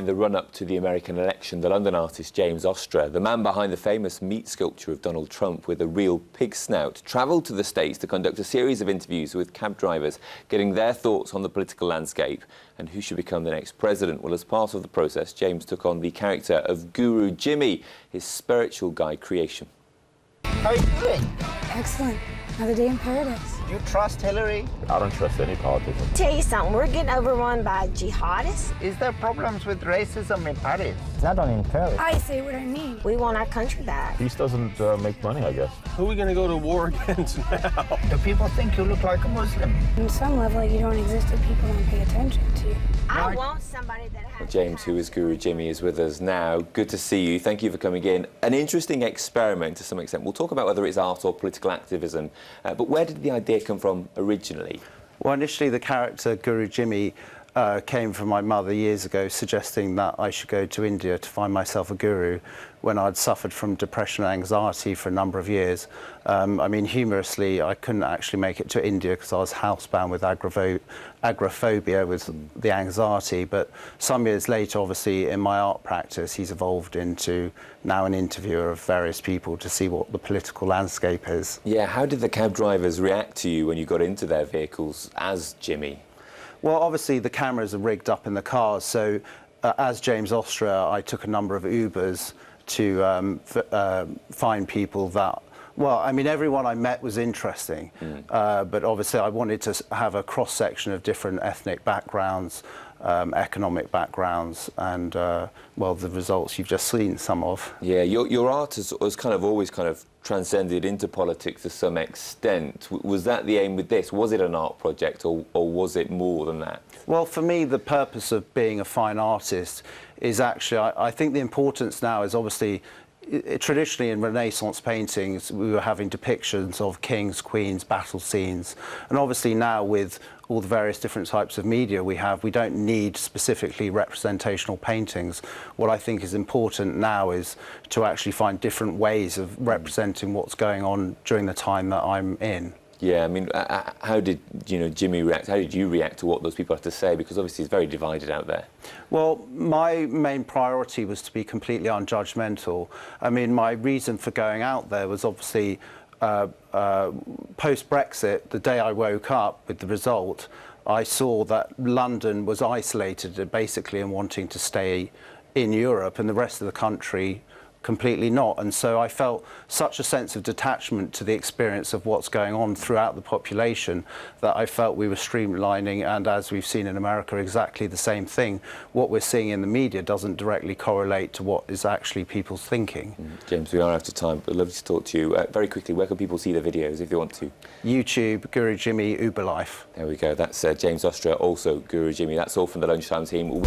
the run-up to the American election, the London artist James Ostra, the man behind the famous meat sculpture of Donald Trump with a real pig snout, travelled to the States to conduct a series of interviews with cab drivers, getting their thoughts on the political landscape and who should become the next president. Well, as part of the process, James took on the character of Guru Jimmy, his spiritual guide creation. How are you doing? Excellent. Another day in paradise. You trust Hillary? I don't trust any politician. Tell you something, we're getting overrun by jihadists. Is there problems with racism in Paris? Not only in Paris. I say what I mean. We want our country back. Peace doesn't make money, I guess. Who are we going to go to war against now? Do people think you look like a Muslim? On some level, you don't exist if people don't pay attention to you. I want somebody that has... James, who is Guru Jimmy, is with us now. Good to see you. Thank you for coming in. An interesting experiment to some extent. We'll talk about whether it's art or political activism, but where did the idea come from originally? Well, initially the character Guru Jimmy came from my mother years ago, suggesting that I should go to India to find myself a guru when I'd suffered from depression and anxiety for a number of years. I mean, humorously, I couldn't actually make it to India because I was housebound with agoraphobia, with the anxiety. But some years later, obviously, in my art practice, he's evolved into now an interviewer of various people to see what the political landscape is. Yeah, how did the cab drivers react to you when you got into their vehicles as Jimmy? Well, obviously, the cameras are rigged up in the cars, so as James Ostra, I took a number of Ubers to find people that, well, I mean, everyone I met was interesting, but obviously I wanted to have a cross-section of different ethnic backgrounds, economic backgrounds, and, well, the results you've just seen some of. Yeah, your art has always transcended into politics to some extent. Was that the aim with this? Was it an art project, or was it more than that? Well, for me, the purpose of being a fine artist is actually, I think the importance now is obviously, traditionally in Renaissance paintings, we were having depictions of kings, queens, battle scenes. And obviously now with all the various different types of media we have, we don't need specifically representational paintings. What I think is important now is to actually find different ways of representing what's going on during the time that I'm in. Yeah, I mean, how did Jimmy react? How did you react to what those people have to say? Because obviously it's very divided out there. Well, my main priority was to be completely unjudgmental. I mean, my reason for going out there was obviously post-Brexit, the day I woke up with the result, I saw that London was isolated basically and wanting to stay in Europe, and the rest of the country completely not. And so I felt such a sense of detachment to the experience of what's going on throughout the population that I felt we were streamlining, and as we've seen in America, exactly the same thing. What we're seeing in the media doesn't directly correlate to what is actually people's thinking. James, we are out of time, but lovely to talk to you. Very quickly, where can people see the videos if they want to? YouTube, Guru Jimmy, Uber Life. There we go. That's James Ostra, also Guru Jimmy. That's all from the Lunchtime team.